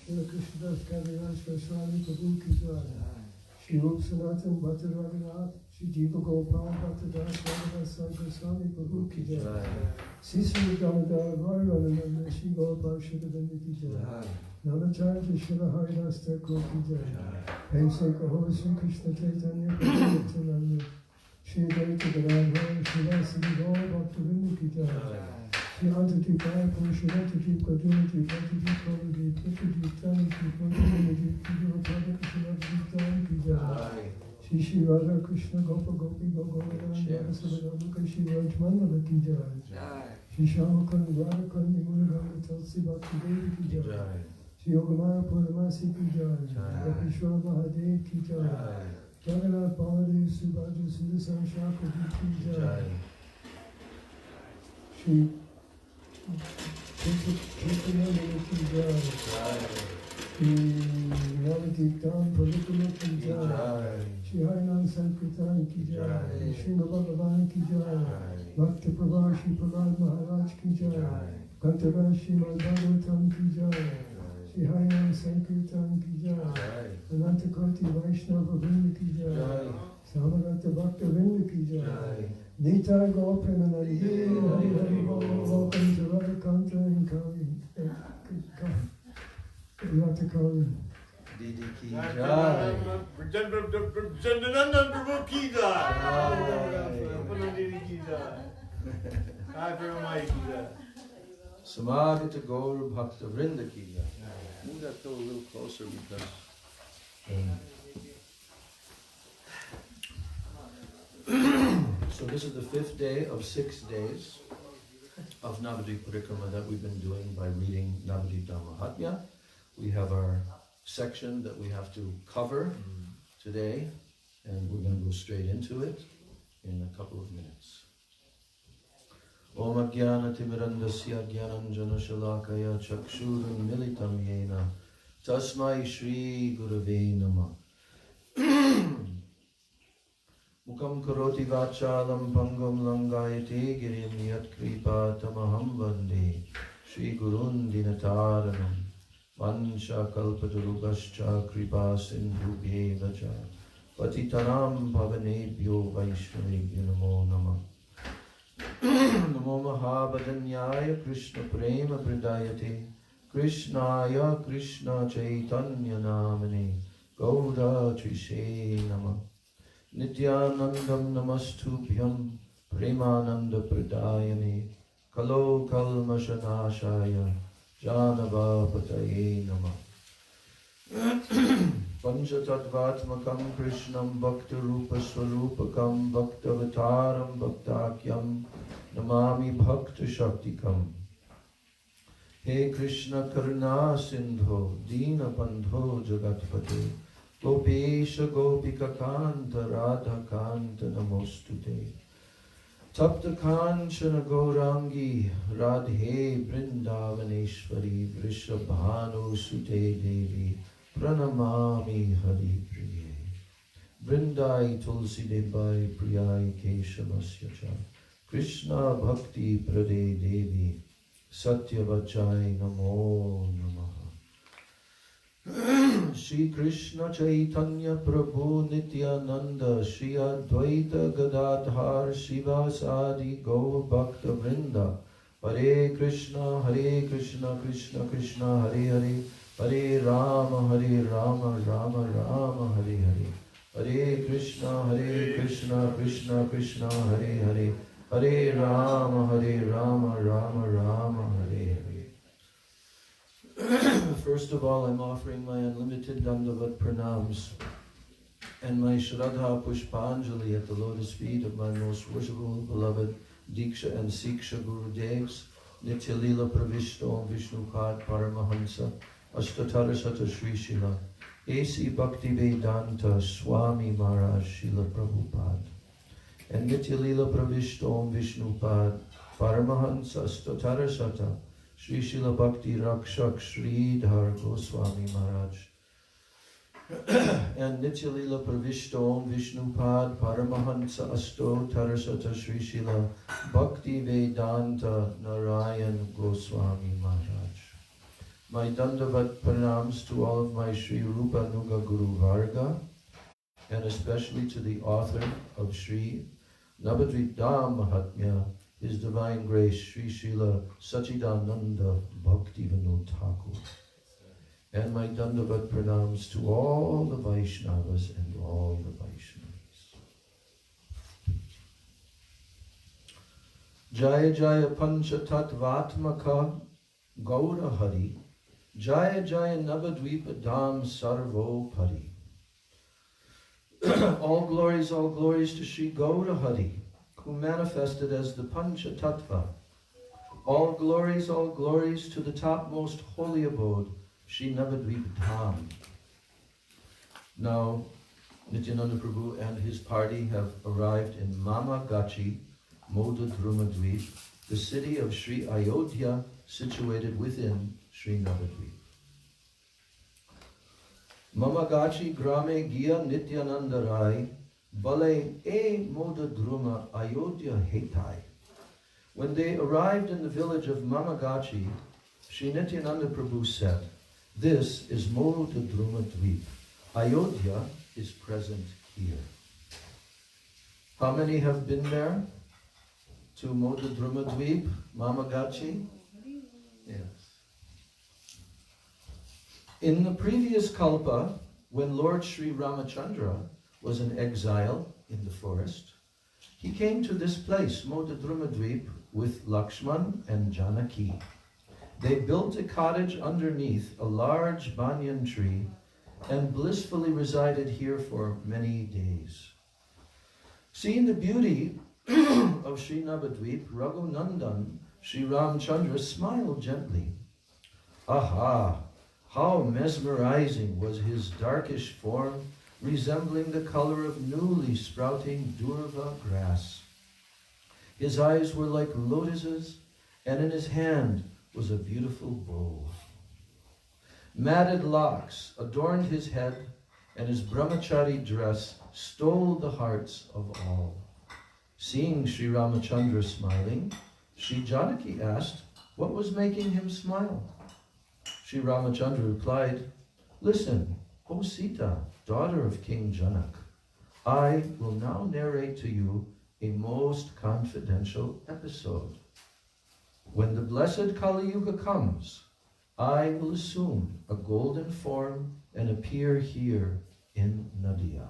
Srila Krishnadas Kaviraj Goswami Prabhu ki jai. Shri Rup Sanatan Bhatta Raghunath, Shri Diva Gopal Bhatta Das Raghunath Goswami Prabhu ki jai. Sri Sri Damodar Roy Ranananda, Shri Gopal Shukadanda ki jai. Namacharya Shri Haridas Thakur ki jai. Hemseka Ho Shri Krishna Chaitanya Prabhu Nityananda, Shri Advaita Gadadhar, Shri Vasudeva Gaur Bhaktivinoda ki jai. Shri Antadeep Ayapur, Shri Antadeep Kadunati, Antadeep Kavadeep, Antadeep Tanadeep, Antadeep Kudurapadu, Shri Antadeep Dhan ki jai. Shri Shri Radha Krishna Gopa Gopi Gogovaran, Vasavadamuka, Shri Rajmanava ki jai. Shri Shamakund Radhakan, Yamuna Tulsi Bhakti Devi ki jai. Shri Yogamaya Purnamasi ki jai. Rapishwar Mahadev ki jai. Jagannath Baladev Subhadra Sudasan Shakati ki jai. Shri Chaitanya ki jai. Shri Navadeep Dham Prabhupada ki jai. Shri Harinam Sankirtan ki jai. Shri Bhagavan ki jai. Bhakta Prabha Shri Prahlad Maharaj ki jai. Katha Srimad Bhagavatam ki jai. Shri Harinam Sankirtan ki jai. Ananta Koti Vaishnava Vrinda ki jai. Samarata Bhakta Vrinda ki jai. Nita Gopremanandi, Hari Hari Bol, welcome to Radhakanta and Kali. Radhakali. Didi ki jai. Jandananda Prabhu ki jai. Didi ki jai. Hi Paramai ki jai. Samagata Gaur Bhakta Vrinda ki jai. Move that door a little closer because so this is the 5th day of 6 days of Navadvip Parikrama that we've been doing by reading Navadvip Mahatmya. We have our section that we have to cover today, and we're going to go straight into it in a couple of minutes. Om Ajnana Timirandasya Jnananjana Shalakaya Chakshuram Militam Yena Tasmai Shri Gurave Namah. Mukam karoti vachalam pangam langayate girim yat kripa tamaham vande Shri Gurun dinataranam Vansha kalpatarubhascha kripa sindhubhe vacha Patitanam pavanebhyo vaishnavebhyo namo namah. Namo Mahabhadanyaya Krishna Prema Pradayate Krishnaya Krishna Chaitanya Namane Gauda Trishe Namah. Nityanandam Namastubhyam Premananda Pradayane Kalo Kalmashanashaya Janavapataye Namah. Panchatattvatmakam Krishnam Bhakta Rupa Swarupakam Bhaktavataram Bhaktakyam Namami Bhakta Shaktikam. He Krishna Karuna Sindho Dina Bandho Jagatpate Gopesha Gopika Kanta Radha Kanta Namostute Tapta Kanchana Gaurangi Radhe Brindavaneshwari Vrishabhanu Sute Devi Pranamami Hari Priye Vrindai Tulsi Debai Priyai Keshavasyacha Krishna Bhakti Prade Devi Satyavachai Namo Namaha. Shri Krishna Chaitanya Prabhu Nityananda Shri Advaita Gadadhar Shivasadi Gaur Bhakta Vrinda Hare Krishna Krishna Krishna Hare Hare Hare Rama Rama Rama Hare Hare Hare Krishna Krishna Krishna Hare Hare Hare Rama Rama Rama Hare Hare. First of all, I'm offering my unlimited Dandavat Pranams and my Shraddha Pushpanjali at the lotus feet of my most worshipful, beloved Diksha and Siksha Gurudevs, Nitya Lila Pravishto Vishnupad Paramahansa, Ashtatara Sata Sri Srila, A.C. Bhakti Vedanta Swami Maharaj Srila Prabhupada, and Nitya Lila Pravishto Vishnupad Paramahansa Ashtatara Sata Sri Srila Bhakti Rakshak Sri Dhar Goswami Maharaj, and Nitya Lila Pravishto Vishnupad Paramahansa Asto Tarasata Sri Srila Bhakti Vedanta Narayan Goswami Maharaj. My Dandavat pranams to all of my Sri Rupa Nuga Guru Varga, and especially to the author of Sri Navadvita Mahatmya, His Divine Grace, Sri Srila Sachidananda Bhaktivinoda Thakur. And my Dandavat pranams to all the Vaishnavas and all the Vaishnavas. Jaya Jaya Pancha Tattvatmaka Gaura Hari, Jaya Jaya Navadvipa Dham Sarvo Pari. All glories to Sri Gaura Hari, who manifested as the Pancha Tattva. All glories to the topmost holy abode, Sri Navadvipa Dham. Now, Nityananda Prabhu and his party have arrived in Mamagachi, Modadrumadvip, the city of Sri Ayodhya, situated within Sri Navadvip. Mamagachi grame Gya Nityananda Rai, Bale e Modadruma Ayodhya Hetai. When they arrived in the village of Mamagachi, Sri Nityananda Prabhu said, "This is Modadrumadvip. Ayodhya is present here." How many have been there to Modadrumadvip, Mamagachi? Yes. In the previous kalpa, when Lord Sri Ramachandra was in exile in the forest, he came to this place, Modadrumadvip, with Lakshman and Janaki. They built a cottage underneath a large banyan tree and blissfully resided here for many days. Seeing the beauty of Sri Navadvip, Raghunandan, Sri Ramchandra smiled gently. Aha! How mesmerizing was his darkish form, resembling the color of newly sprouting durva grass. His eyes were like lotuses, and in his hand was a beautiful bow. Matted locks adorned his head, and his brahmachari dress stole the hearts of all. Seeing Sri Ramachandra smiling, Sri Janaki asked what was making him smile. Sri Ramachandra replied, "Listen, O Sita, daughter of King Janak, I will now narrate to you a most confidential episode. When the blessed Kali Yuga comes, I will assume a golden form and appear here in Nadia.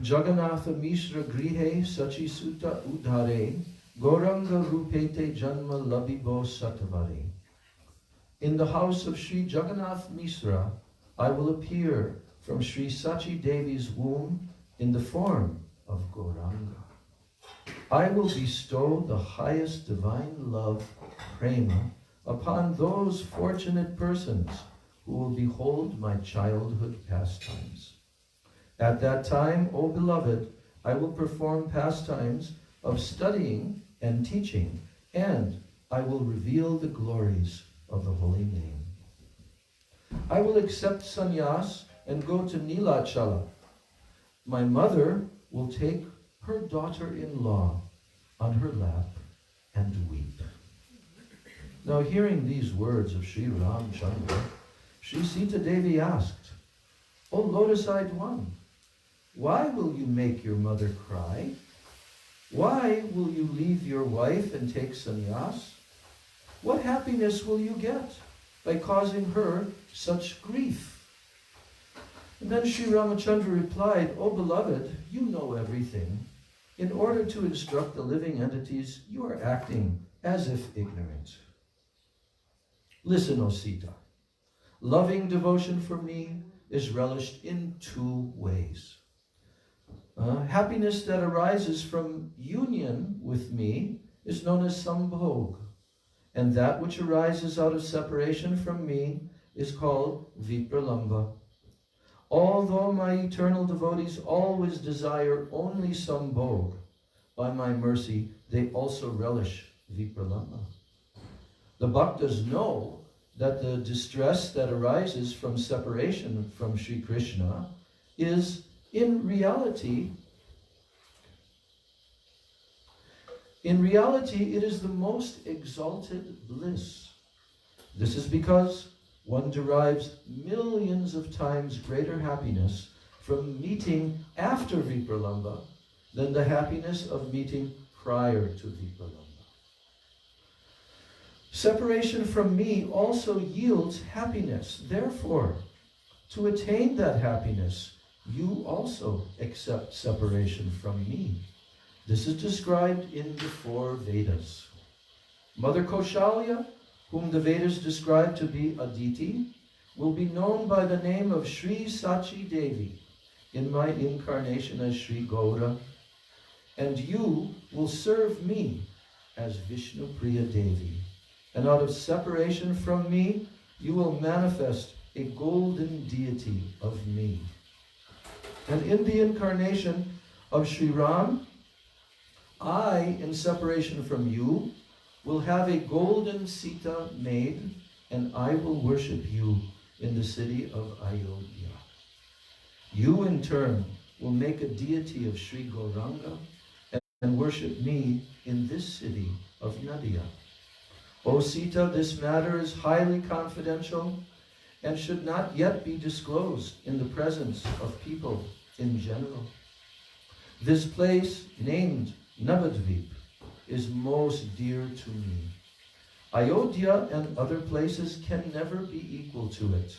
Jagannatha Mishra Grihe Sachi Sutta Udhare Goranga Rupete Janma Labibo Satavare. In the house of Sri Jagannath Mishra, I will appear from Sri Sachi Devi's womb in the form of Gauranga. I will bestow the highest divine love, prema, upon those fortunate persons who will behold my childhood pastimes. At that time, O beloved, I will perform pastimes of studying and teaching, and I will reveal the glories of the holy name. I will accept sannyas and go to Nilachala. My mother will take her daughter-in-law on her lap and weep." Now, hearing these words of Sri Ramchandra, Sri Sita Devi asked, "O lotus-eyed one, why will you make your mother cry? Why will you leave your wife and take sannyas? What happiness will you get by causing her such grief?" And then Sri Ramachandra replied, "O beloved, you know everything. In order to instruct the living entities, you are acting as if ignorant. Listen, O Sita. Loving devotion for me is relished in two ways. Happiness that arises from union with me is known as sambhog, and that which arises out of separation from me is called vipralamba. Although my eternal devotees always desire only sambhog, by my mercy they also relish vipralamba. The bhaktas know that the distress that arises from separation from Sri Krishna is in reality, it is the most exalted bliss. This is because one derives millions of times greater happiness from meeting after Vipralamba than the happiness of meeting prior to Vipralamba. Separation from me also yields happiness. Therefore, to attain that happiness, you also accept separation from me. This is described in the 4 Vedas. Mother Kaushalya, whom the Vedas describe to be Aditi, will be known by the name of Sri Sachi Devi in my incarnation as Sri Gaura, and you will serve me as Vishnu Priya Devi. And out of separation from me, you will manifest a golden deity of me. And in the incarnation of Sri Ram, I, in separation from you, will have a golden Sita made, and I will worship you in the city of Ayodhya. You, in turn, will make a deity of Sri Gauranga and worship me in this city of Nadia. O Sita, this matter is highly confidential and should not yet be disclosed in the presence of people in general. This place, named Navadvip, is most dear to me. Ayodhya and other places can never be equal to it.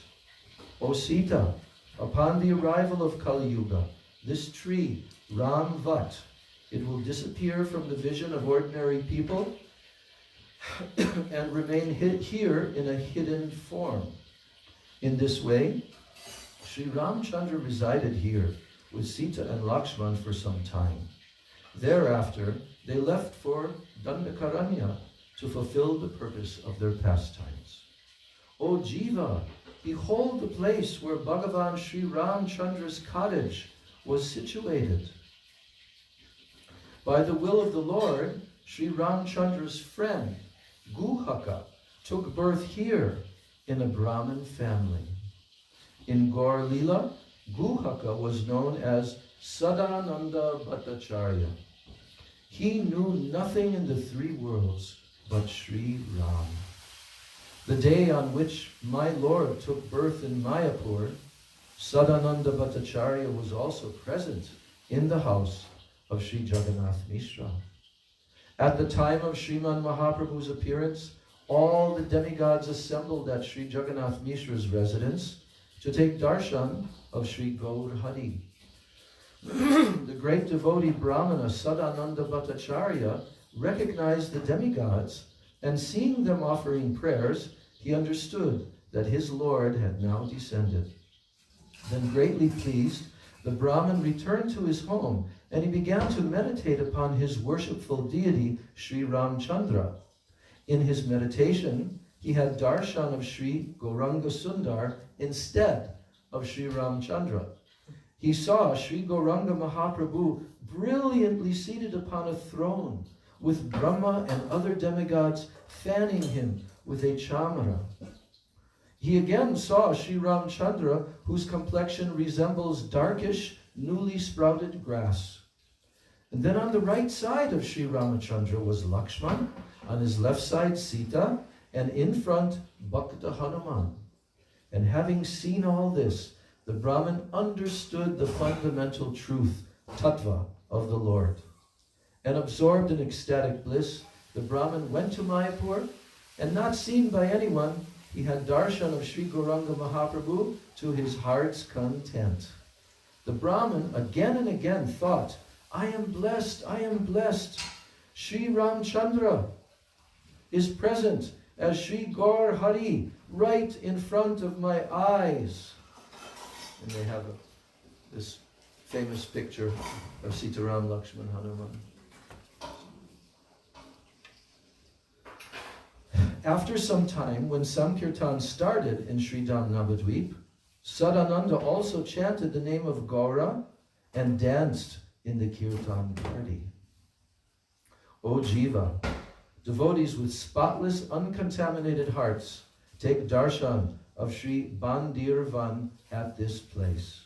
O Sita, upon the arrival of Kali Yuga, this tree, Ram Vat, it will disappear from the vision of ordinary people and remain here in a hidden form. In this way, Sri Ramchandra resided here with Sita and Lakshman for some time. Thereafter, they left for Dandakaranya to fulfill the purpose of their pastimes. O Jiva, behold the place where Bhagavan Sri Ramchandra's cottage was situated. By the will of the Lord, Sri Ramchandra's friend, Guhaka, took birth here in a Brahmin family. In Gaur Lila, Guhaka was known as Sadananda Bhattacharya. He knew nothing in the 3 worlds but Sri Ram. The day on which my Lord took birth in Mayapur, Sadananda Bhattacharya was also present in the house of Sri Jagannath Mishra. At the time of Sriman Mahaprabhu's appearance, all the demigods assembled at Sri Jagannath Mishra's residence to take darshan of Sri Gaur Hari. The great devotee Brahmana Sadananda Bhattacharya recognized the demigods, and seeing them offering prayers, he understood that his Lord had now descended. Then, greatly pleased, the Brahmin returned to his home, and he began to meditate upon his worshipful deity, Sri Ramchandra. In his meditation, he had darshan of Sri Gauranga Sundar instead of Sri Ramchandra. He saw Sri Gauranga Mahaprabhu brilliantly seated upon a throne, with Brahma and other demigods fanning him with a chamara. He again saw Sri Ramchandra, whose complexion resembles darkish, newly sprouted grass. And then on the right side of Sri Ramachandra was Lakshman, on his left side Sita, and in front Bhakta Hanuman. And having seen all this, the Brahmin understood the fundamental truth, tattva, of the Lord. And absorbed in ecstatic bliss, the Brahmin went to Mayapur, and not seen by anyone, he had darshan of Sri Gauranga Mahaprabhu to his heart's content. The Brahmin again and again thought, I am blessed, I am blessed. Sri Ramchandra is present as Sri Gaur Hari right in front of my eyes. And they have this famous picture of Sitaram, Lakshman, Hanuman. After some time, when Sankirtan started in Sri Dham Navadvip, Sadananda also chanted the name of Gaura and danced in the Kirtan party. O Jiva, devotees with spotless, uncontaminated hearts take darshan of Sri Bandirvan at this place.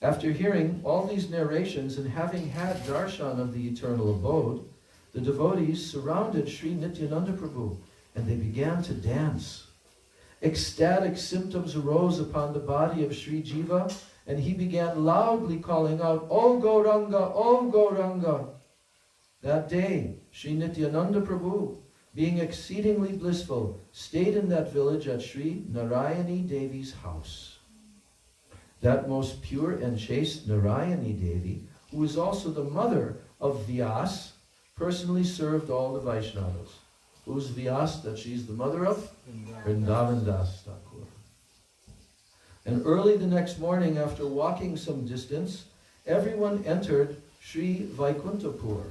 After hearing all these narrations and having had darshan of the eternal abode, the devotees surrounded Sri Nityananda Prabhu and they began to dance. Ecstatic symptoms arose upon the body of Sri Jiva, and he began loudly calling out, "O Gauranga, O Gauranga!" That day, Sri Nityananda Prabhu, being exceedingly blissful, stayed in that village at Sri Narayani Devi's house. That most pure and chaste Narayani Devi, who is also the mother of Vyas, personally served all the Vaishnavas. Who's Vyas? That she's the mother of? Vrindavan Das Thakur. And early the next morning, after walking some distance, everyone entered Sri Vaikuntapur.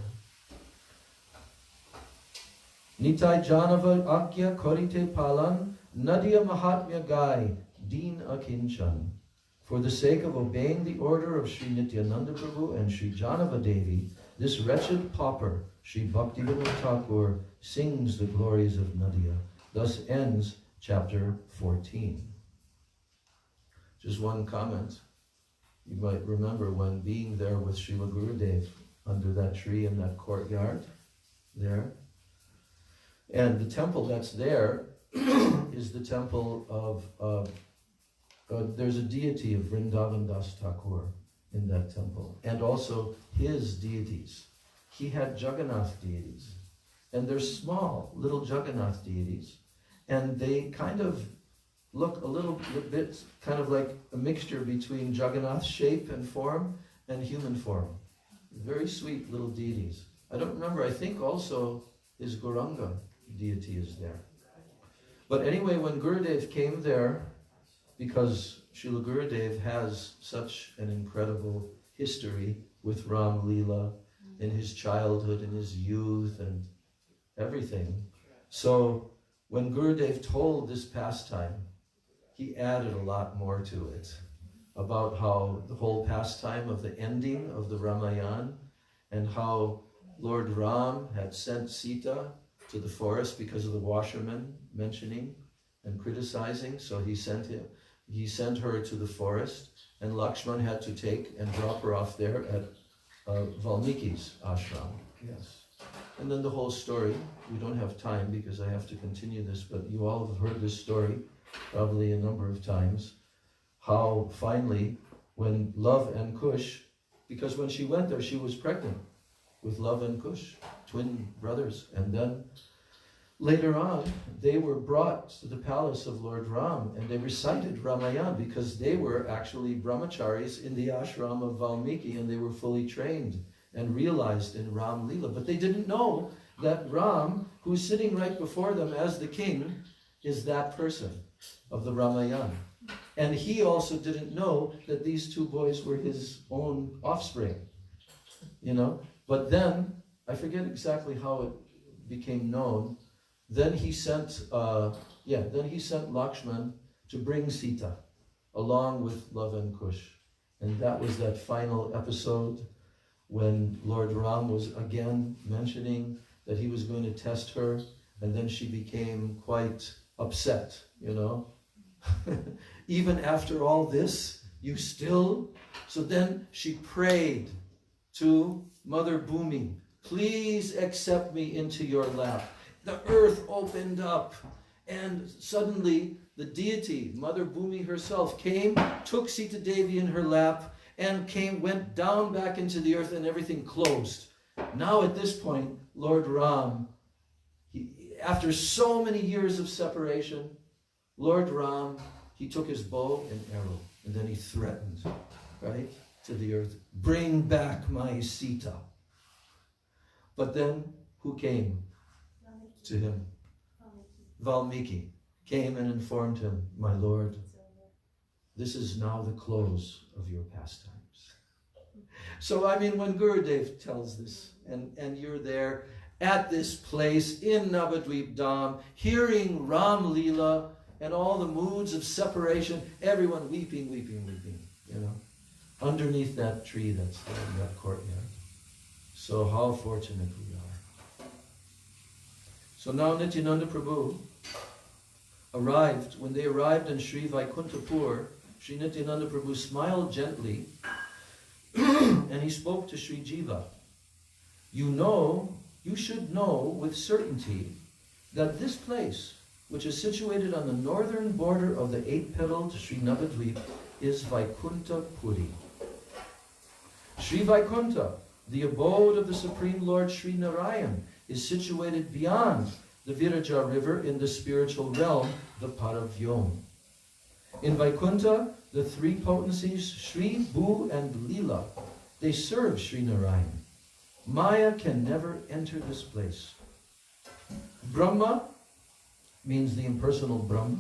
Nitai Janava Akya Korite Palan Nadia Mahatmya Gai Deen Akinchan. For the sake of obeying the order of Sri Nityananda Prabhu and Sri Janava Devi, this wretched pauper, Sri Bhaktivinoda Thakur, sings the glories of Nadia. Thus ends chapter 14. Just one comment. You might remember when being there with Srila Gurudev under that tree in that courtyard there. And the temple that's there is the temple of, there's a deity of Vrindavan Das Thakur in that temple. And also his deities. He had Jagannath deities. And they're small, little Jagannath deities. And they kind of look a little bit kind of like a mixture between Jagannath's shape and form and human form. Very sweet little deities. I don't remember, I think also his Gauranga deity is there. But anyway, when Gurudev came there, because Srila Gurudev has such an incredible history with Ram Leela in his childhood, in his youth, and everything. So when Gurudev told this pastime, he added a lot more to it about how the whole pastime of the ending of the Ramayana and how Lord Ram had sent Sita to the forest because of the washermen mentioning and criticizing. So he sent her to the forest, and Lakshman had to take and drop her off there at Valmiki's ashram. Yes. And then the whole story. We don't have time because I have to continue this, but you all have heard this story probably a number of times, how finally when Love and Kush, because when she went there she was pregnant with Love and Kush, twin brothers, and then later on they were brought to the palace of Lord Ram and they recited Ramayana because they were actually brahmacharis in the ashram of Valmiki and they were fully trained and realized in Ram Leela. But they didn't know that Ram, who's sitting right before them as the king, is that person of the Ramayana. And he also didn't know that these two boys were his own offspring, you know. But then, I forget exactly how it became known, then he sent Lakshman to bring Sita along with Love and Kush. And that was that final episode when Lord Ram was again mentioning that he was going to test her, and then she became quite upset, you know. Even after all this, you still... So then she prayed to Mother Bhumi, please accept me into your lap. The earth opened up, and suddenly the deity, Mother Bhumi herself, came, took Sita Devi in her lap, and went down back into the earth, and everything closed. Now at this point, Lord Ram, after so many years of separation, Lord Ram, he took his bow and arrow, and then he threatened, right, to the earth, bring back my Sita. But then, who came to him? Valmiki came and informed him, my lord, this is now the close of your pastimes. So, I mean, when Gurudev tells this, and you're there at this place in Navadvip Dham, hearing Ram Leela and all the moods of separation, everyone weeping, you know, underneath that tree that's there in that courtyard. So how fortunate we are. So now Nityananda Prabhu arrived. When they arrived in Sri Vaikuntapur, Sri Nityananda Prabhu smiled gently and he spoke to Sri Jiva. You should know with certainty that this place, which is situated on the northern border of the eight-petaled Sri Navadvip, is Vaikuntha Puri. Sri Vaikuntha, the abode of the Supreme Lord Sri Narayan, is situated beyond the Viraja river in the spiritual realm, the Paravyom. In Vaikuntha, the three potencies, Sri, Bhu, and Lila, they serve Sri Narayan. Maya can never enter this place. Brahma, means the impersonal Brahma,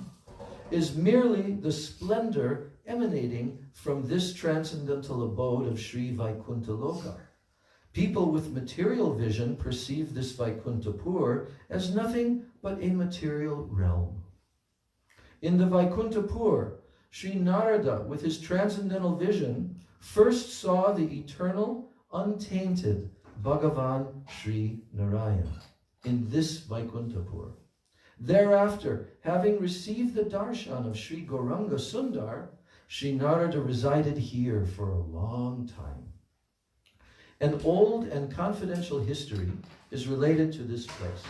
is merely the splendor emanating from this transcendental abode of Sri Vaikuntha Loka. People with material vision perceive this Vaikuntha Pur as nothing but a material realm. In the Vaikuntha Pur, Sri Narada, with his transcendental vision, first saw the eternal, untainted Bhagavan Sri Narayan in this Vaikuntha Pur. Thereafter, having received the darshan of Sri Gauranga Sundar, Sri Narada resided here for a long time. An old and confidential history is related to this place.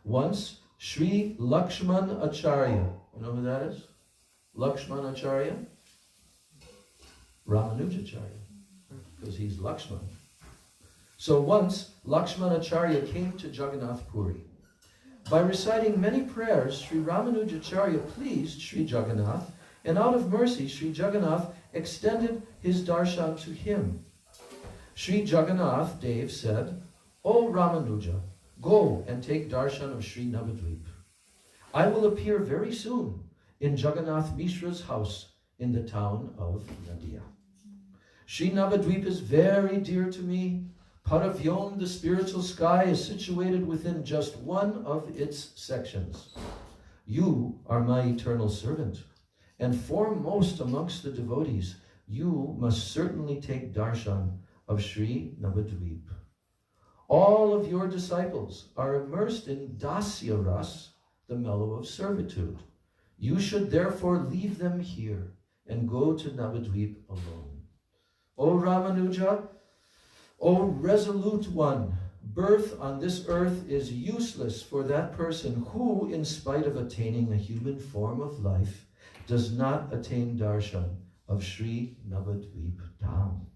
Once, Sri Lakshman Acharya, you know who that is? Lakshman Acharya? Ramanujacharya, because he's Lakshman. So once, Lakshman Acharya came to Jagannath Puri. By reciting many prayers, Sri Ramanujacharya pleased Sri Jagannath, and out of mercy, Sri Jagannath extended his darshan to him. Sri Jagannath Dev said, "O Ramanuja, go and take darshan of Sri Navadvip. I will appear very soon in Jagannath Mishra's house in the town of Nadia. Sri Navadvip is very dear to me. Paravyom, the spiritual sky, is situated within just one of its sections. You are my eternal servant, and foremost amongst the devotees, you must certainly take darshan of Sri Navadvip. All of your disciples are immersed in dasya ras, the mellow of servitude. You should therefore leave them here and go to Navadvip alone. O Ramanuja, O resolute one, birth on this earth is useless for that person who, in spite of attaining a human form of life, does not attain darshan of Sri Navadvip Dham.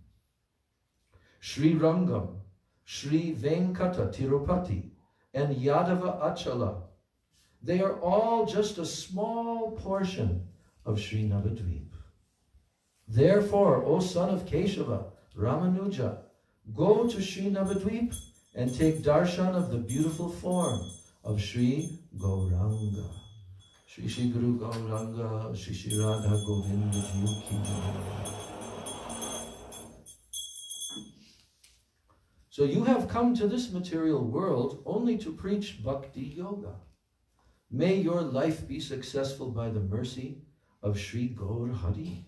Sri Rangam, Sri Venkata Tirupati, and Yadava Achala, they are all just a small portion of Sri Navadvip. Therefore, O son of Keshava, Ramanuja, go to Sri Navadvip and take darshan of the beautiful form of Sri Gauranga. Shri Shri Guru Gauranga, Shri Shri Radha Govinda Ji Ki Jai. So you have come to this material world only to preach Bhakti Yoga. May your life be successful by the mercy of Sri Gaur Hari.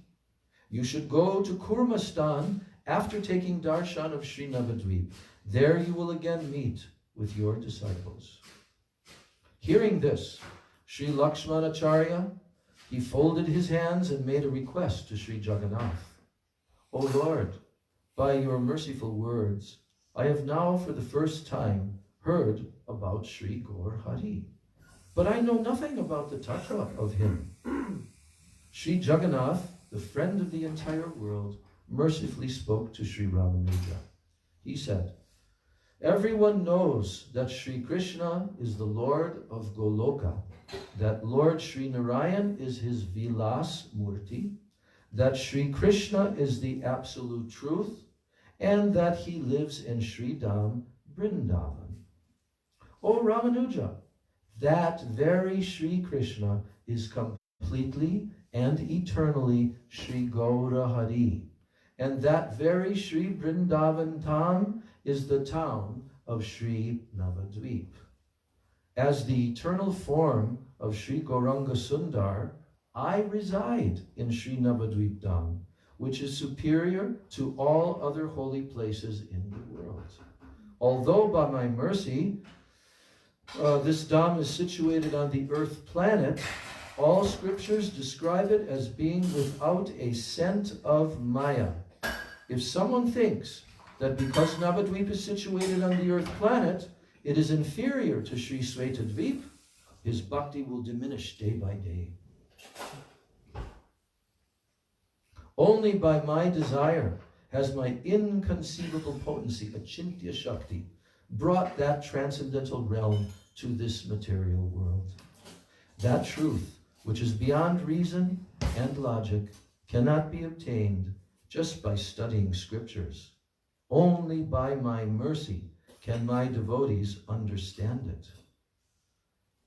You should go to Kurmastan after taking darshan of Sri Navadvip. There you will again meet with your disciples. Hearing this, Sri Lakshmanacharya, he folded his hands and made a request to Sri Jagannath. O Lord, by your merciful words, I have now for the first time heard about Sri Gaur Hari, but I know nothing about the tattva of him. Sri Jagannath, the friend of the entire world, mercifully spoke to Sri Ramanuja. He said, everyone knows that Sri Krishna is the Lord of Goloka, that Lord Sri Narayan is his Vilas Murti, that Sri Krishna is the absolute truth, and that he lives in Sri Dham, Vrindavan. O Ramanuja, that very Sri Krishna is completely and eternally Sri Gaura Hari, and that very Sri Vrindavan Dham is the town of Sri Navadvip. As the eternal form of Sri Gauranga Sundar, I reside in Sri Navadvip Dham, which is superior to all other holy places in the world. Although by my mercy, this Dham is situated on the earth planet, all scriptures describe it as being without a scent of Maya. If someone thinks that because Navadvip is situated on the earth planet, it is inferior to Sri Svetadvip, his bhakti will diminish day by day. Only by my desire has my inconceivable potency, Achintya Shakti, brought that transcendental realm to this material world. That truth, which is beyond reason and logic, cannot be obtained just by studying scriptures. Only by my mercy can my devotees understand it.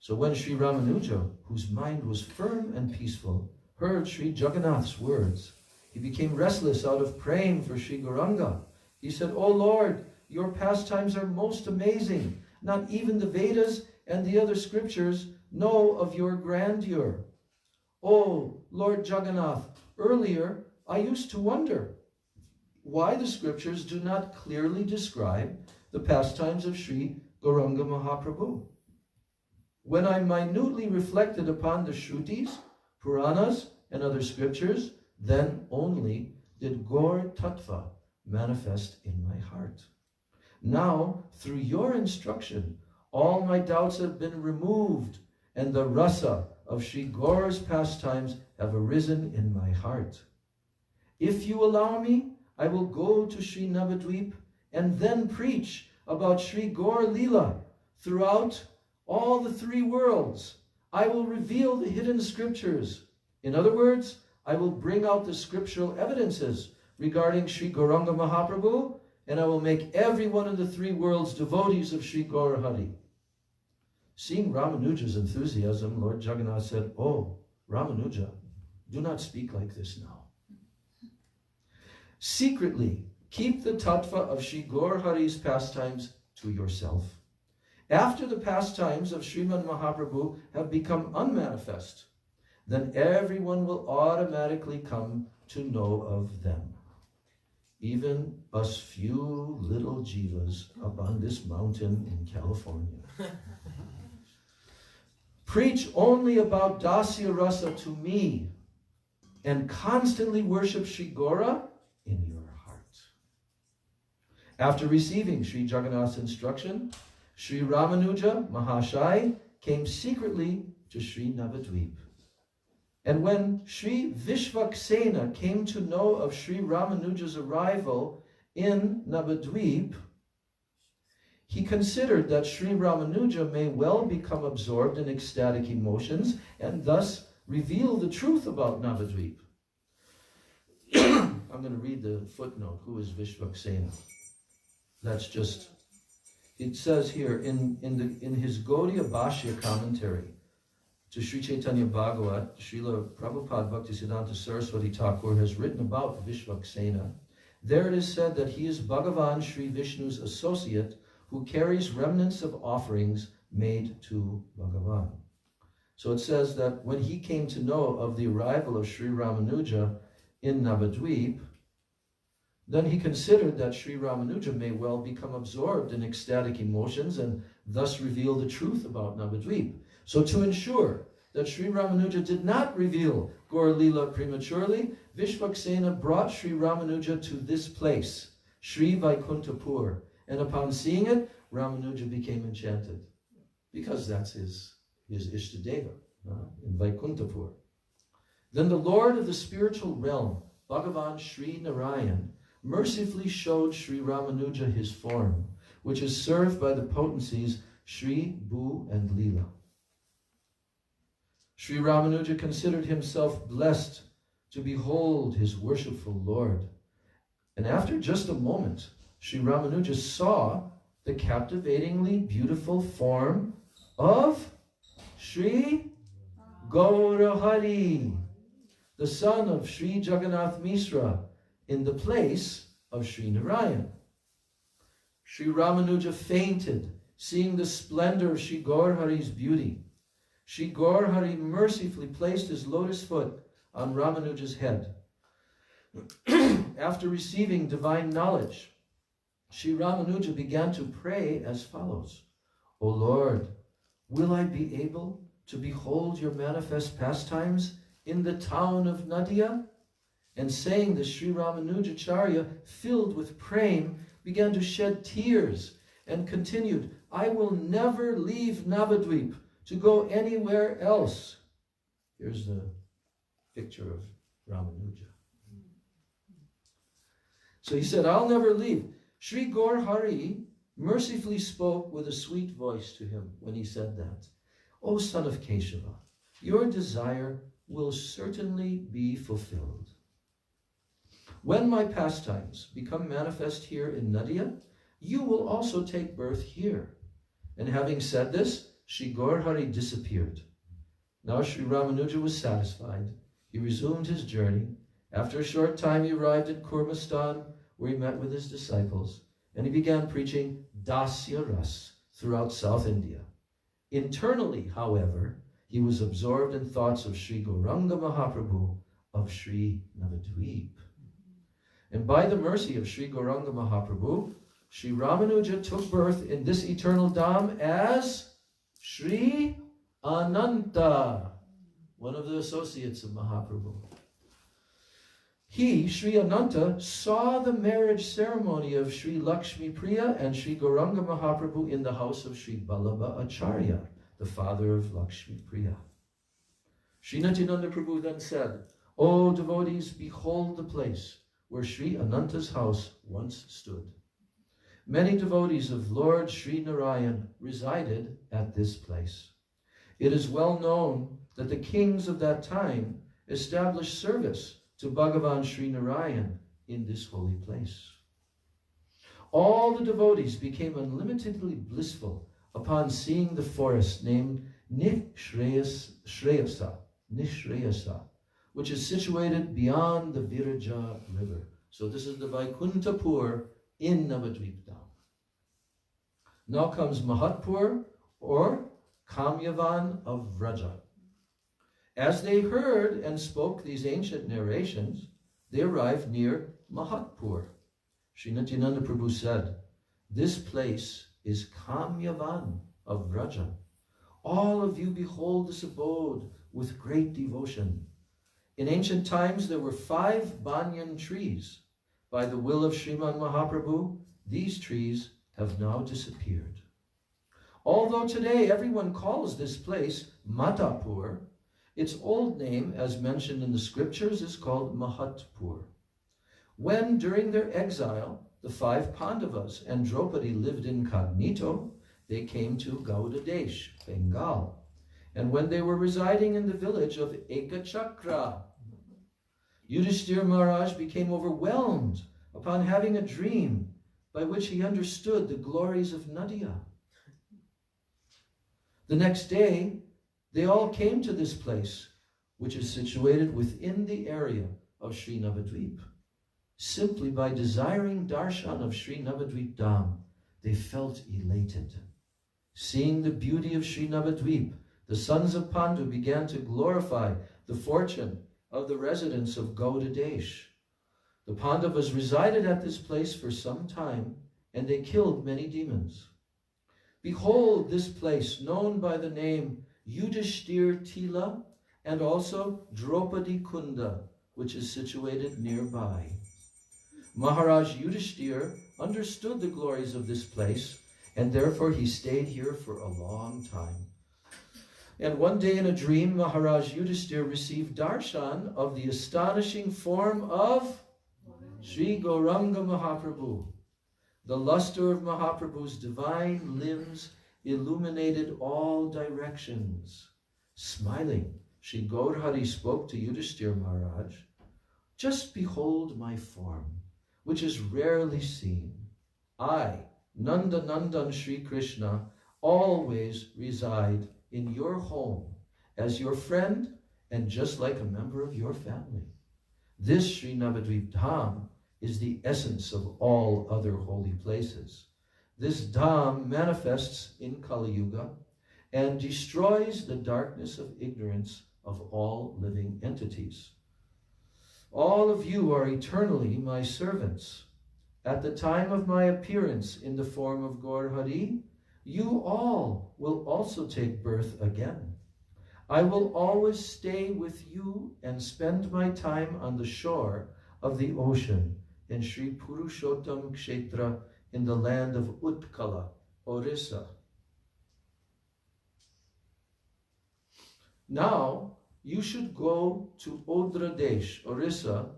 So when Sri Ramanuja, whose mind was firm and peaceful, heard Sri Jagannath's words, he became restless out of praying for Sri Gauranga. He said, "O Lord, your pastimes are most amazing. Not even the Vedas and the other scriptures know of your grandeur. O Lord Jagannath, earlier I used to wonder why the scriptures do not clearly describe the pastimes of Sri Gauranga Mahaprabhu. When I minutely reflected upon the Shrutis, Puranas, and other scriptures, then only did Gaur Tattva manifest in my heart. Now, through your instruction, all my doubts have been removed, and the rasa of Sri Gaur's pastimes have arisen in my heart. If you allow me, I will go to Sri Navadvip and then preach about Sri Gaur Leela throughout all the three worlds. I will reveal the hidden scriptures. In other words, I will bring out the scriptural evidences regarding Sri Gauranga Mahaprabhu, and I will make everyone in the three worlds devotees of Sri Gaur Hari." Seeing Ramanuja's enthusiasm, Lord Jagannath said, "Oh, Ramanuja, do not speak like this now. Secretly, keep the tattva of Sri Gaur Hari's pastimes to yourself. After the pastimes of Srimad Mahaprabhu have become unmanifest, then everyone will automatically come to know of them. Even us few little jivas up on this mountain in California. Preach only about Dasya Rasa to me and constantly worship Sri Gaura in your heart." After receiving Sri Jagannath's instruction, Sri Ramanuja Mahashai came secretly to Sri Navadvip. And when Sri Vishvaksena came to know of Sri Ramanuja's arrival in Navadvip, he considered that Sri Ramanuja may well become absorbed in ecstatic emotions and thus reveal the truth about Navadvip. I'm going to read the footnote. Who is Vishvaksena? That's just, it says here in his Gaudiya Bhashya commentary to Sri Chaitanya Bhagavat, Srila Prabhupada Bhaktisiddhanta Saraswati Thakur has written about Vishvaksena. There it is said that he is Bhagavan Sri Vishnu's associate who carries remnants of offerings made to Bhagavan. So it says that when he came to know of the arrival of Sri Ramanuja in Navadvip, then he considered that Sri Ramanuja may well become absorbed in ecstatic emotions and thus reveal the truth about Navadvip. So to ensure that Sri Ramanuja did not reveal Gaur Leela prematurely, Vishvaksena brought Sri Ramanuja to this place, Sri Vaikuntapur, and upon seeing it, Ramanuja became enchanted, because that's his Ishtadeva in Vaikuntapur. Then the Lord of the spiritual realm, Bhagavan Sri Narayan, mercifully showed Sri Ramanuja his form, which is served by the potencies Sri, Bhu, and Leela. Sri Ramanuja considered himself blessed to behold his worshipful Lord. And after just a moment, Sri Ramanuja saw the captivatingly beautiful form of Sri Gaurahari, the son of Sri Jagannath Mishra, in the place of Sri Narayan. Sri Ramanuja fainted, seeing the splendor of Sri Gaurahari's beauty. Sri Gaurahari mercifully placed his lotus foot on Ramanuja's head. After receiving divine knowledge, Sri Ramanuja began to pray as follows: "O Lord, will I be able to behold your manifest pastimes in the town of Nadia?" And saying this, Sri Ramanujacharya, filled with prema, began to shed tears and continued, "I will never leave Navadvip to go anywhere else. Here's the picture of Ramanuja. So he said, I'll never leave. Sri Gaur Hari mercifully spoke with a sweet voice to him when he said that. O son of Keshava, your desire will certainly be fulfilled. When my pastimes become manifest here in Nadia, you will also take birth here. And having said this, Sri Gaur Hari disappeared. Now Sri Ramanuja was satisfied. He resumed his journey. After a short time, he arrived at Kurmastan, where he met with his disciples, and he began preaching Dasya Ras throughout South India. Internally, however, he was absorbed in thoughts of Sri Gauranga Mahaprabhu of Sri Navadvip. And by the mercy of Sri Gauranga Mahaprabhu, Sri Ramanuja took birth in this eternal Dham as Sri Ananta, one of the associates of Mahaprabhu. He, Sri Ananta, saw the marriage ceremony of Sri Lakshmi Priya and Sri Gauranga Mahaprabhu in the house of Sri Ballabha Acharya, the father of Lakshmi Priya. Sri Nityananda Prabhu then said, O devotees, behold the place where Sri Ananta's house once stood. Many devotees of Lord Sri Narayan resided at this place. It is well known that the kings of that time established service to Bhagavan Sri Narayan in this holy place. All the devotees became unlimitedly blissful upon seeing the forest named Nishreyasa, which is situated beyond the Viraja river. So this is the Vaikuntapur in Navadvip Dham. Now comes Mahatpur, or Kamyavan of Vraja. As they heard and spoke these ancient narrations, they arrived near Mahatpur. Sri Nityananda Prabhu said, this place is Kamyavan of Vraja. All of you behold this abode with great devotion. In ancient times, there were 5 banyan trees. By the will of Sriman Mahaprabhu, these trees have now disappeared. Although today everyone calls this place Matapur, its old name, as mentioned in the scriptures, is called Mahatpur. When, during their exile, the 5 Pandavas and Draupadi lived incognito, they came to Gauda Desh, Bengal. And when they were residing in the village of Ekachakra, Yudhishthira Maharaj became overwhelmed upon having a dream by which he understood the glories of Nadia. The next day, they all came to this place, which is situated within the area of Sri Navadvip. Simply by desiring darshan of Sri Navadvip Dham, they felt elated. Seeing the beauty of Sri Navadvip, the sons of Pandu began to glorify the fortune of the residents of Gauda Desh. The Pandavas resided at this place for some time, and they killed many demons. Behold this place, known by the name Yudhishthir Tila, and also Draupadi Kunda, which is situated nearby. Maharaj Yudhishthir understood the glories of this place, and therefore he stayed here for a long time. And one day in a dream, Maharaj Yudhishthir received darshan of the astonishing form of Sri Gauranga Mahaprabhu. The luster of Mahaprabhu's divine limbs illuminated all directions. Smiling, Sri Gaur Hari spoke to Yudhishthir Maharaj, just behold my form, which is rarely seen. I, Nanda Nandan Sri Krishna, always reside in your home as your friend and just like a member of your family. This Sri Navadvip Dham is the essence of all other holy places. This Dham manifests in Kali Yuga and destroys the darkness of ignorance of all living entities. All of you are eternally my servants. At the time of my appearance in the form of Gaur Hari, you all will also take birth again. I will always stay with you and spend my time on the shore of the ocean in Sri Purushottam Kshetra in the land of Utkala, Orissa. Now you should go to Odra Desh, Orissa,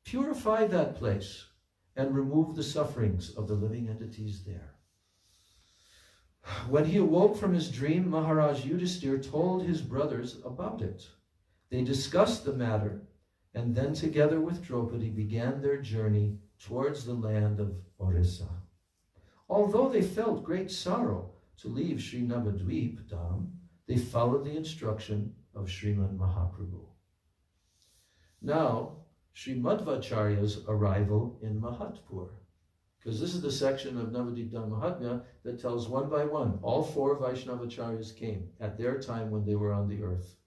purify that place, and remove the sufferings of the living entities there. When he awoke from his dream, Maharaj Yudhisthira told his brothers about it. They discussed the matter, and then together with Draupadi began their journey towards the land of Orissa. Although they felt great sorrow to leave Sri Navadvip Dham, they followed the instruction of Srimad Mahaprabhu. Now, Sri Madhvacharya's arrival in Mahatpur, because this is the section of Navadvip Dham Mahatmya that tells one by one, all 4 Vaishnavacharyas came at their time when they were on the earth.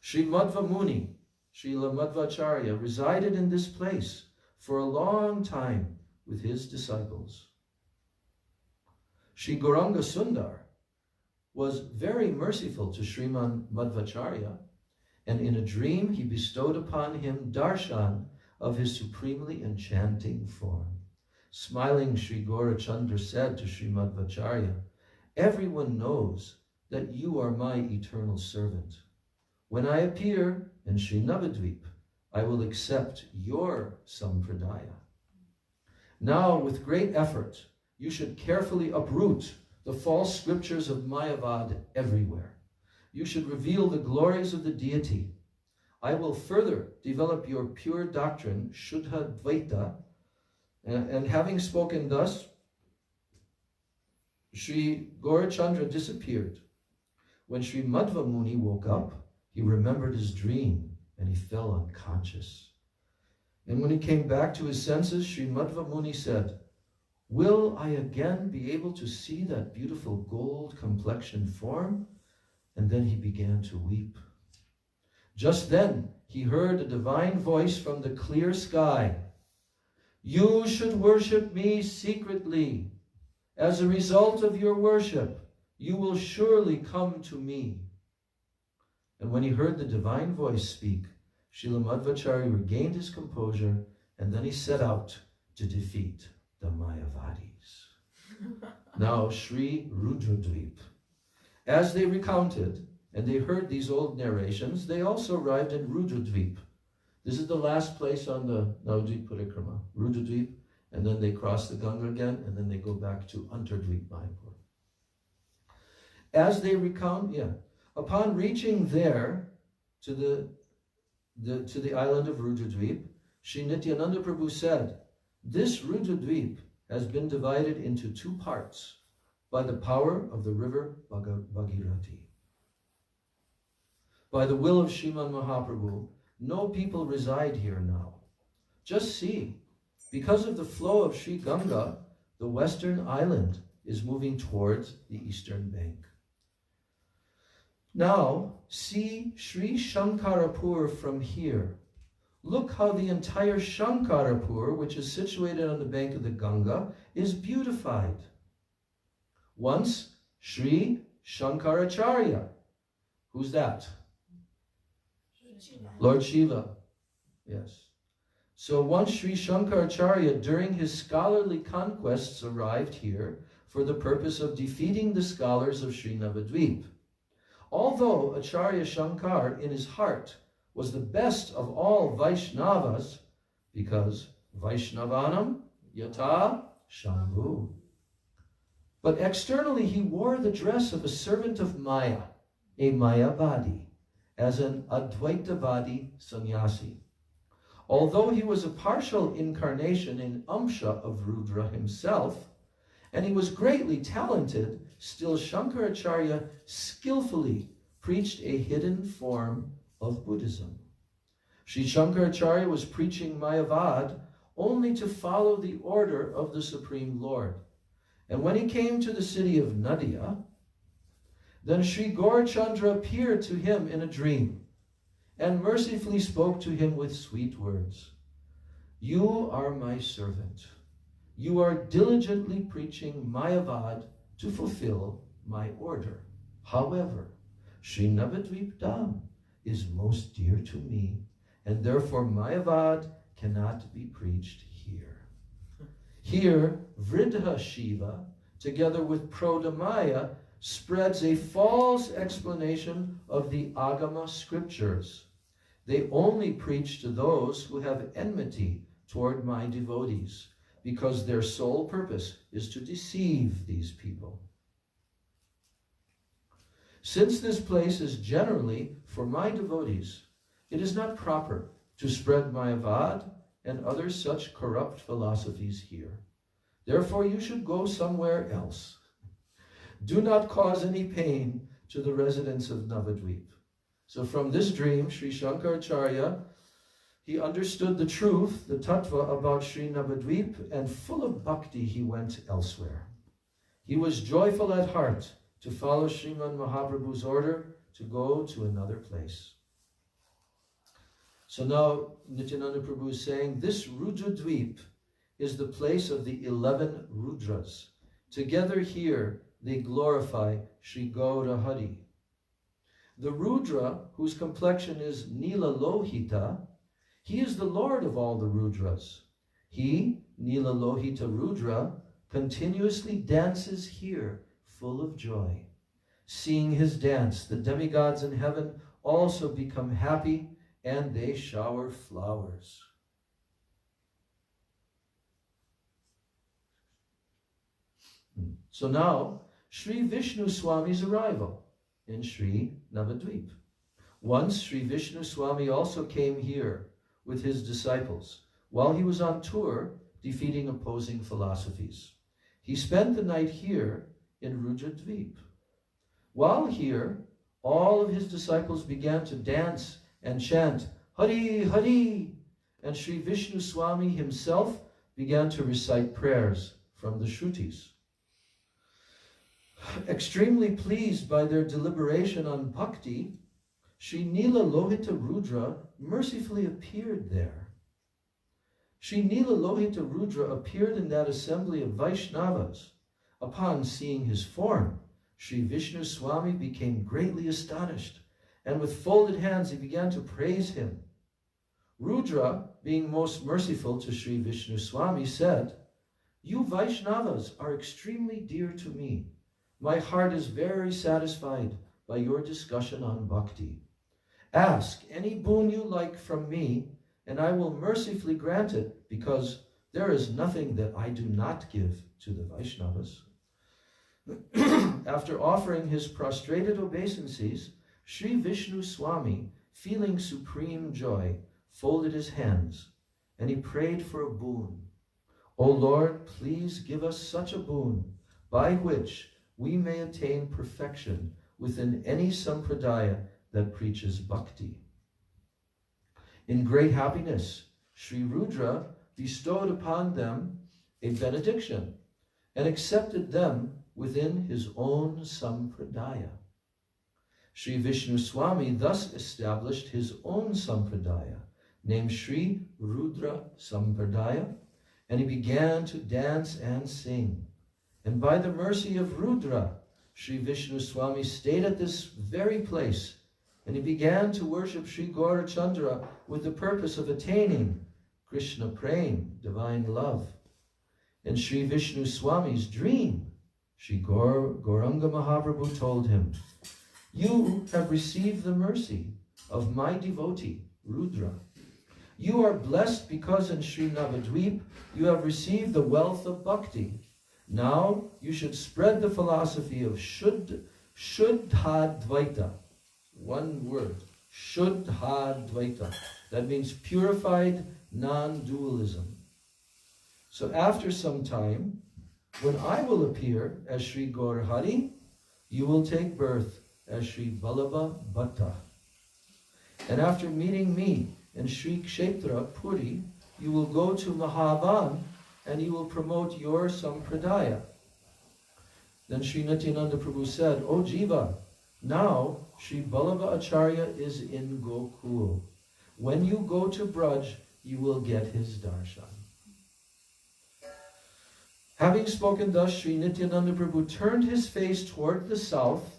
Sri Madhva Muni, Srila Madhvacharya, resided in this place for a long time with his disciples. Sri Gauranga Sundar was very merciful to Sriman Madhvacharya, and in a dream he bestowed upon him darshan of his supremely enchanting form. Smiling, Sri Gaurachandra said to Sri Madhvacharya, "Everyone knows that you are my eternal servant. When I appear in Sri Navadvip, I will accept your sampradaya. Now, with great effort, you should carefully uproot the false scriptures of Mayavad everywhere. You should reveal the glories of the deity. I will further develop your pure doctrine, Shuddha Dvaita." And having spoken thus, Sri Gaurachandra disappeared. When Sri Madhva Muni woke up, he remembered his dream and he fell unconscious. And when he came back to his senses, Sri Madhva Muni said, "Will I again be able to see that beautiful gold complexioned form?" And then he began to weep. Just then he heard a divine voice from the clear sky. "You should worship me secretly. As a result of your worship, you will surely come to me." And when he heard the divine voice speak, Srila Madhvacharya regained his composure, and then he set out to defeat the Mayavadis. Now, Sri Rudradvip. As they recounted, and they heard these old narrations, they also arrived in Rudradvip. This is the last place on the Navadvip Parikrama, Rudradvip, and then they cross the Ganga again, and then they go back to Antardvip Mayapur. As they recount, upon reaching there to the island of Rudradvip, Sri Nityananda Prabhu said, "This Rudradvip has been divided into 2 parts by the power of the river Bhagirathi. By the will of Srimad Mahaprabhu, no people reside here now. Just see, because of the flow of Sri Ganga, the western island is moving towards the eastern bank. Now, see Sri Shankarapur from here. Look how the entire Shankarapur, which is situated on the bank of the Ganga, is beautified. Once, Sri Shankaracharya. Who's that? Lord Shiva. Yes. So once Sri Shankaracharya, during his scholarly conquests, arrived here for the purpose of defeating the scholars of Sri Navadvip. Although Acharya Shankar in his heart was the best of all Vaishnavas, because Vaishnavanam Yata Shambhu. But externally he wore the dress of a servant of Maya, a Mayavadi, as an Advaitavadi sannyasi. Although he was a partial incarnation in Amsha of Rudra himself, and he was greatly talented, still Shankaracharya skillfully preached a hidden form of Buddhism. Sri Shankaracharya was preaching Mayavad only to follow the order of the Supreme Lord. And when he came to the city of Nadia, then Sri Gaurachandra appeared to him in a dream and mercifully spoke to him with sweet words. "You are my servant. You are diligently preaching Mayavad to fulfill my order. However, Sri Navadvip Dham is most dear to me, and therefore Mayavad cannot be preached here. Here, Vridha Shiva, together with Prodamaya, spreads a false explanation of the Agama scriptures. They only preach to those who have enmity toward my devotees, because their sole purpose is to deceive these people. Since this place is generally for my devotees, it is not proper to spread Mayavad and other such corrupt philosophies here. Therefore you should go somewhere else. Do not cause any pain to the residents of Navadvip. So from this dream, Sri Shankaracharya, he understood the truth, the tattva about Sri Navadvip, and full of bhakti he went elsewhere. He was joyful at heart to follow Srimad Mahaprabhu's order to go to another place. So now Nityananda Prabhu is saying, this Rudradvip is the place of the 11 Rudras. Together here they glorify Sri Gaura Hari. The Rudra, whose complexion is Nila Lohita, he is the Lord of all the Rudras. He, Nila Lohita Rudra, continuously dances here, full of joy. Seeing his dance, the demigods in heaven also become happy, and they shower flowers. So now, Sri Vishnu Swami's arrival in Sri Navadvip. Once Sri Vishnu Swami also came here with his disciples while he was on tour defeating opposing philosophies. He spent the night here in Rudradvip. While here, all of his disciples began to dance and chant, Hari, Hari, and Sri Vishnu Swami himself began to recite prayers from the Shrutis. Extremely pleased by their deliberation on bhakti, Sri Nila Lohita Rudra mercifully appeared there. Sri Nila Lohita Rudra appeared in that assembly of Vaishnavas. Upon seeing his form, Sri Vishnu Swami became greatly astonished, and with folded hands he began to praise him. Rudra, being most merciful to Sri Vishnu Swami, said, "You Vaishnavas are extremely dear to me. My heart is very satisfied by your discussion on bhakti. Ask any boon you like from me, and I will mercifully grant it, because there is nothing that I do not give to the Vaishnavas." After offering his prostrated obeisances, Sri Vishnu Swami, feeling supreme joy, folded his hands, and he prayed for a boon. "O Lord, please give us such a boon, by which we may attain perfection within any sampradaya that preaches bhakti." In great happiness, Sri Rudra bestowed upon them a benediction and accepted them within his own sampradaya. Sri Vishnu Swami thus established his own sampradaya, named Sri Rudra Sampradaya, and he began to dance and sing. And by the mercy of Rudra, Sri Vishnu Swami stayed at this very place, and he began to worship Sri Gaurachandra with the purpose of attaining Krishna Prem, divine love. In Sri Vishnu Swami's dream, Sri Gauranga Mahaprabhu told him, "You have received the mercy of my devotee, Rudra. You are blessed because in Sri Navadvip you have received the wealth of bhakti. Now you should spread the philosophy of Shuddhadvaita." One word, Shuddhadvaita. That means purified non-dualism. So after some time, when I will appear as Sri Gaur Hari, you will take birth as Sri Vallabha Bhatta. And after meeting me in Sri Kshetra Puri, you will go to Mahavan and you will promote your sampradaya. Then Sri Nityananda Prabhu said, "O Jiva, now Sri Vallabha Acharya is in Gokul. When you go to Braj, you will get his darshan." Having spoken thus, Sri Nityananda Prabhu turned his face toward the south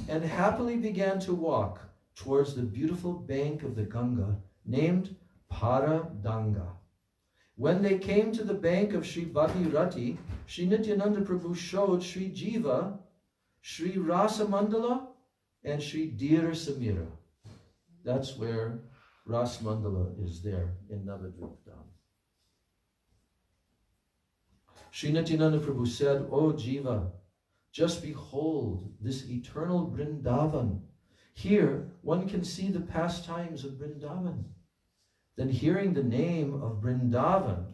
and happily began to walk towards the beautiful bank of the Ganga named Paradanga. When they came to the bank of Sri Bhagirati, Sri Nityananda Prabhu showed Sri Jiva Sri Rasa Mandala and Sri Dira Samira. That's where Ras Mandala is there in Navadvip Dham. Sri Nityananda Prabhu said, "O Jiva, just behold this eternal Vrindavan. Here one can see the pastimes of Vrindavan." Then hearing the name of Vrindavan,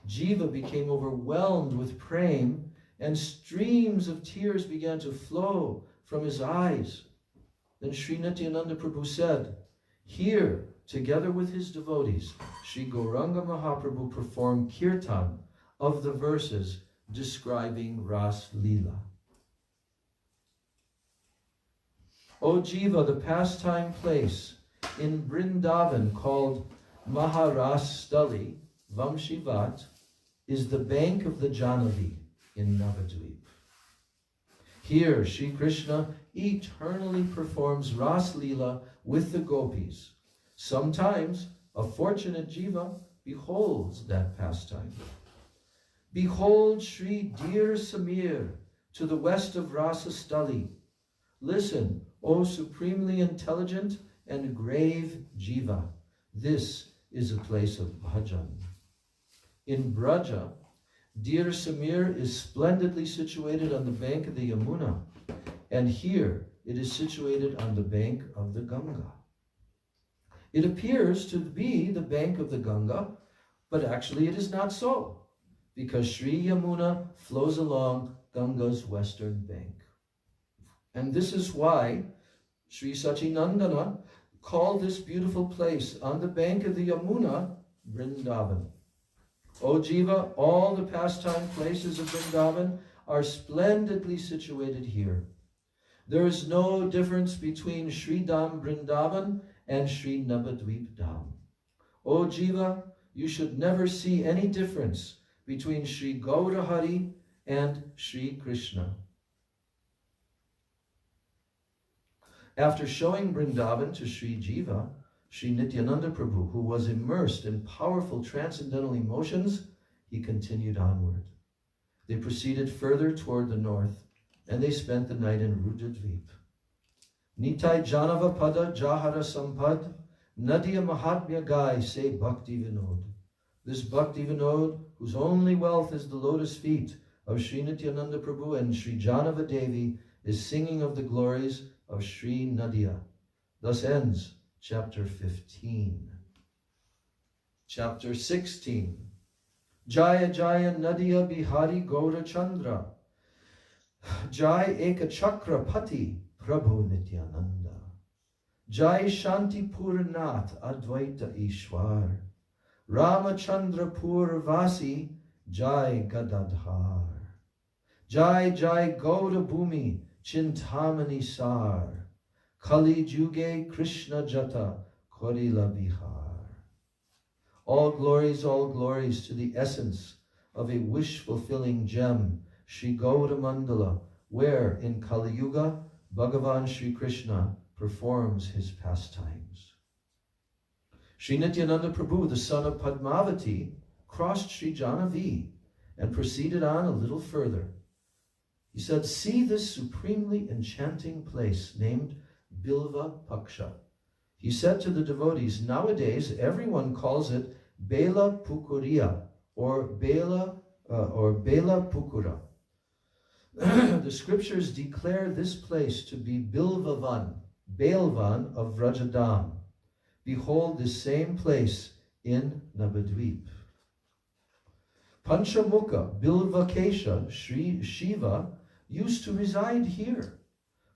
Jiva became overwhelmed with prema, and streams of tears began to flow from his eyes. Then Sri Nityananda Prabhu said, "Here, together with his devotees, Sri Gauranga Mahaprabhu performed kirtan of the verses describing Ras Leela." O Jiva, the pastime place in Vrindavan called Maharastali Vamshivat is the bank of the Jahnavi in Navadvip. Here, Sri Krishna eternally performs Ras Leela with the gopis. Sometimes a fortunate Jiva beholds that pastime. Behold Sri Dir Samir to the west of Rasastali. Listen, O supremely intelligent and grave Jiva. This is a place of bhajan. In Braja, Dir Samir is splendidly situated on the bank of the Yamuna, and here it is situated on the bank of the Ganga. It appears to be the bank of the Ganga, but actually it is not so, because Sri Yamuna flows along Ganga's western bank. And this is why Sri Sachinandana called this beautiful place on the bank of the Yamuna Vrindavan. O Jiva, all the pastime places of Vrindavan are splendidly situated here. There is no difference between Sri Dham Vrindavan and Sri Navadvip Dham. O Jiva, you should never see any difference between Sri Gaurahari and Sri Krishna. After showing Vrindavan to Sri Jiva, Sri Nityananda Prabhu, who was immersed in powerful transcendental emotions, he continued onward. They proceeded further toward the north, and they spent the night in Rudradvip. Nitai Janava Pada Jahara Sampad, Nadia Mahatmya Gai say Bhakti Vinod. This Bhakti Vinod, whose only wealth is the lotus feet of Sri Nityananda Prabhu and Sri Janava Devi, is singing of the glories of Sri Nadia. Thus ends chapter 15. Chapter 16. Jaya Jaya Nadia Bihari Gaura Chandra. Jai Eka Chakra Pati Prabhu Nityananda. Jai Shanti Purnath Advaita Ishwar. Ramachandra Pur Vasi Jai Gadadhar. Jai Jai Gaura Bhumi Chintamani Sar. Kali Juge Krishna Jata Korila Bihar. All glories to the essence of a wish-fulfilling gem, Sri Gaura Mandala, where in Kali Yuga, Bhagavan Sri Krishna performs his pastimes. Sri Nityananda Prabhu, the son of Padmavati, crossed Sri Jahnavi and proceeded on a little further. He said, "See this supremely enchanting place named Bilva Paksha." He said to the devotees, "Nowadays everyone calls it Bela Pukuria or Bela Pukura. The scriptures declare this place to be Bilvavan, Bailvan of Vrajadam. Behold this same place in Navadvip. Panchamukha Bilvakesha Sri Shiva used to reside here.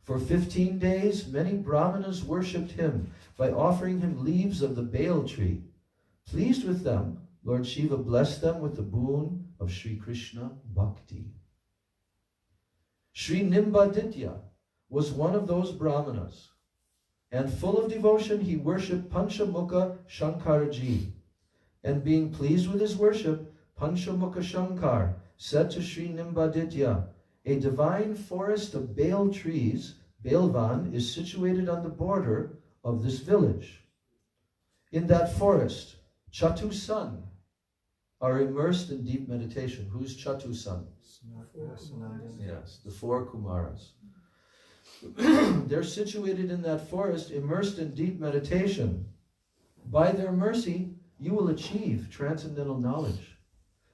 For 15 days, many brahmanas worshipped him by offering him leaves of the bael tree. Pleased with them, Lord Shiva blessed them with the boon of Sri Krishna Bhakti. Sri Nimbaditya was one of those brahmanas, and full of devotion he worshipped Panchamukha Shankarji. And being pleased with his worship, Panchamukha Shankar said to Sri Nimbaditya, "A divine forest of bael trees, Bailvan, is situated on the border of this village. In that forest, Chatusan are immersed in deep meditation." Who's Chatusan? Yes, the four Kumaras. They're situated in that forest, immersed in deep meditation. By their mercy, you will achieve transcendental knowledge.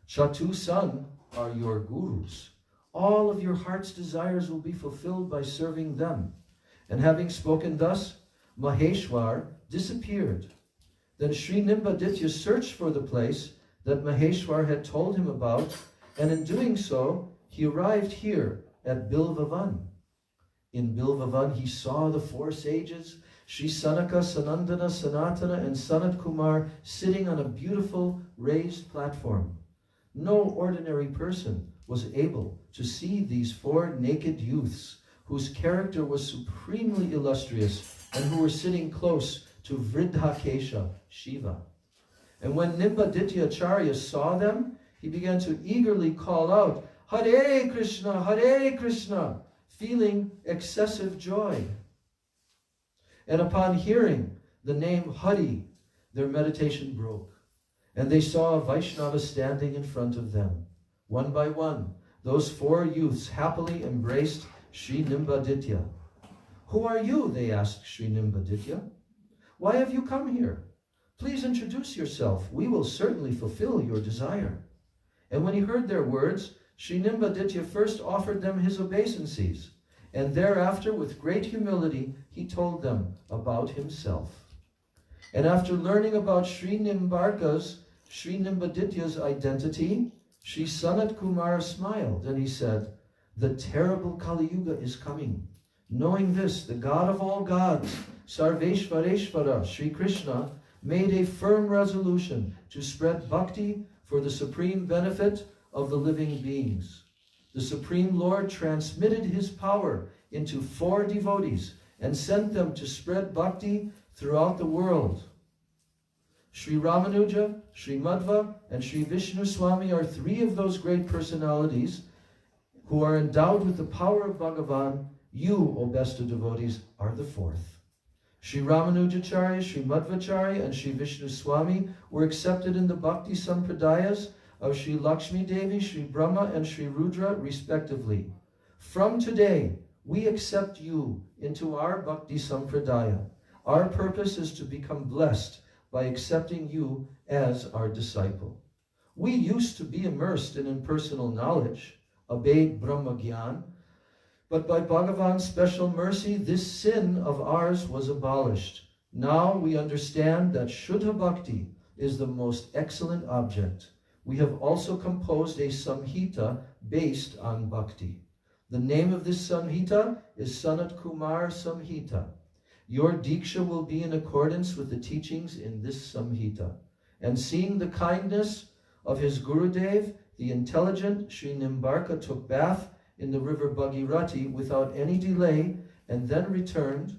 Chatu Sun are your gurus. All of your heart's desires will be fulfilled by serving them. And having spoken thus, Maheshwar disappeared. Then Sri Nimbaditya searched for the place that Maheshwar had told him about, and in doing so, he arrived here at Bilvavan. In Bilvavan, he saw the 4 sages, Sri Sanaka, Sanandana, Sanatana, and Sanat Kumar, sitting on a beautiful raised platform. No ordinary person was able to see these 4 naked youths whose character was supremely illustrious and who were sitting close to Vridhakesha, Shiva. And when Nimbaditya Acharya saw them, he began to eagerly call out, Hare Krishna, Hare Krishna, feeling excessive joy. And upon hearing the name Hari, their meditation broke, and they saw a Vaishnava standing in front of them. One by one, those 4 youths happily embraced Sri Nimbaditya. Who are you? They asked Sri Nimbaditya. Why have you come here? Please introduce yourself. We will certainly fulfill your desire. And when he heard their words, Sri Nimbaditya first offered them his obeisances, and thereafter, with great humility, he told them about himself. And after learning about Sri Nimbaditya's identity, Sri Sanat Kumar smiled, and he said, the terrible Kali Yuga is coming. Knowing this, the God of all gods, Sarveshvareshvara, Sri Krishna, made a firm resolution to spread bhakti for the supreme benefit of the living beings. The Supreme Lord transmitted his power into 4 devotees and sent them to spread bhakti throughout the world. Sri Ramanuja, Sri Madhva, and Sri Vishnu Swami are 3 of those great personalities who are endowed with the power of Bhagavan. You, O best of devotees, are the 4th. Sri Ramanujacharya, Sri Madhvacharya, and Sri Vishnu Swami were accepted in the Bhakti Sampradayas of Sri Lakshmi Devi, Sri Brahma, and Sri Rudra, respectively. From today, we accept you into our Bhakti Sampradaya. Our purpose is to become blessed by accepting you as our disciple. We used to be immersed in impersonal knowledge, obeyed Brahma Gyan, but by Bhagavan's special mercy, this sin of ours was abolished. Now we understand that Shuddha Bhakti is the most excellent object. We have also composed a Samhita based on Bhakti. The name of this Samhita is Sanat Kumar Samhita. Your Diksha will be in accordance with the teachings in this Samhita. And seeing the kindness of his Gurudev, the intelligent Sri Nimbarka took bath in the river Bhagirati without any delay, and then returned,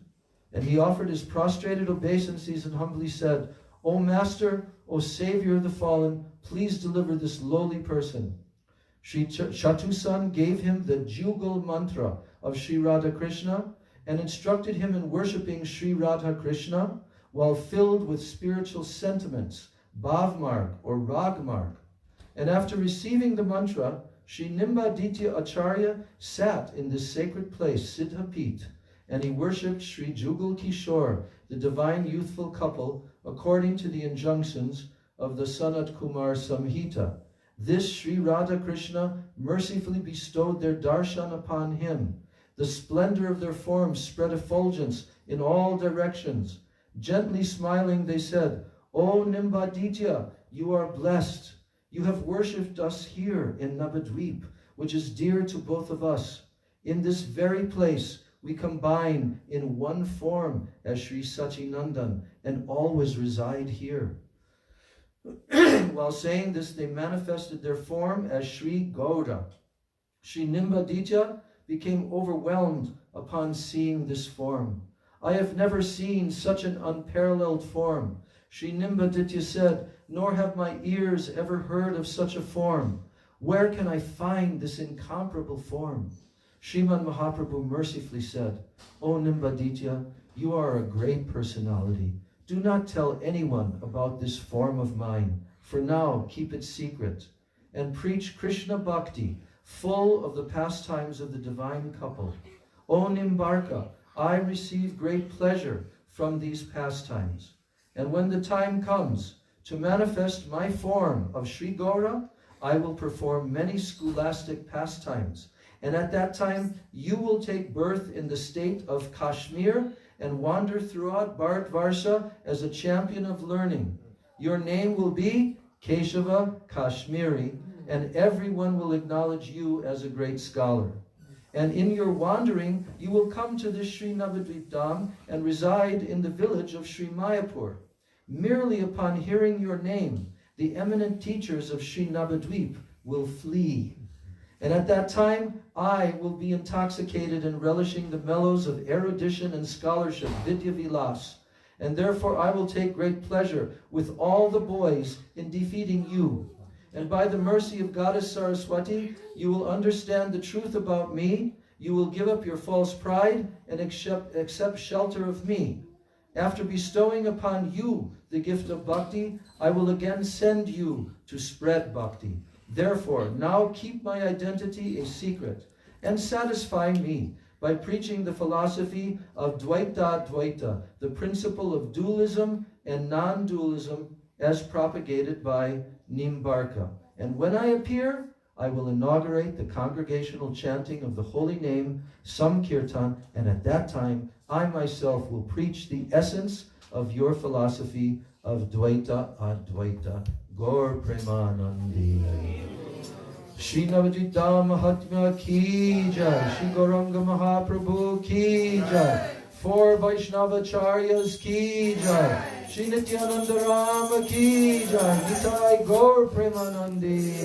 and he offered his prostrated obeisances and humbly said, O Master, O Savior of the fallen, please deliver this lowly person. Sri Chatusan gave him the Jugal mantra of Sri Radha Krishna and instructed him in worshipping Sri Radha Krishna while filled with spiritual sentiments, bhavmarg or ragmarg. And after receiving the mantra, Sri Nimbaditya Acharya sat in this sacred place, Siddhapit, and he worshipped Sri Jugal Kishore, the divine youthful couple, according to the injunctions of the Sanat Kumar Samhita. This Sri Radha Krishna mercifully bestowed their darshan upon him. The splendor of their forms spread effulgence in all directions. Gently smiling, they said, O Nimbaditya, you are blessed. You have worshipped us here in Navadvip, which is dear to both of us. In this very place, we combine in one form as Sri Sachinandan and always reside here. While saying this, they manifested their form as Sri Gaura. Sri Nimbaditya became overwhelmed upon seeing this form. I have never seen such an unparalleled form. Sri Nimbaditya said, nor have my ears ever heard of such a form. Where can I find this incomparable form? Srimad Mahaprabhu mercifully said, O Nimbaditya, you are a great personality. Do not tell anyone about this form of mine. For now, keep it secret. And preach Krishna Bhakti, full of the pastimes of the divine couple. O Nimbarka, I receive great pleasure from these pastimes. And when the time comes to manifest my form of Sri Gaura, I will perform many scholastic pastimes. And at that time, you will take birth in the state of Kashmir and wander throughout Bharatvarsha as a champion of learning. Your name will be Keshava Kashmiri, and everyone will acknowledge you as a great scholar. And in your wandering, you will come to the Sri Navadvip Dham and reside in the village of Sri Mayapur. Merely upon hearing your name, the eminent teachers of Sri Navadvip will flee. And at that time, I will be intoxicated and relishing the mellows of erudition and scholarship, Vidya Vilas. And therefore I will take great pleasure with all the boys in defeating you. And by the mercy of Goddess Saraswati, you will understand the truth about me. You will give up your false pride and accept shelter of me. After bestowing upon you the gift of bhakti, I will again send you to spread bhakti. Therefore, now keep my identity a secret and satisfy me by preaching the philosophy of Dvaita Dvaita, the principle of dualism and non-dualism as propagated by Nimbarka. And when I appear, I will inaugurate the congregational chanting of the holy name, Samkirtan, and at that time, I myself will preach the essence of your philosophy of Dvaita Advaita. Gaur Premanandi. Shri Navadvip Dham Mahatmya ki jai. Shri Gauranga Mahaprabhu ki jai. 4 Vaishnavacharyas ki jai. Shri Nityananda Rama ki jai. Nitai Gaur Premanandi.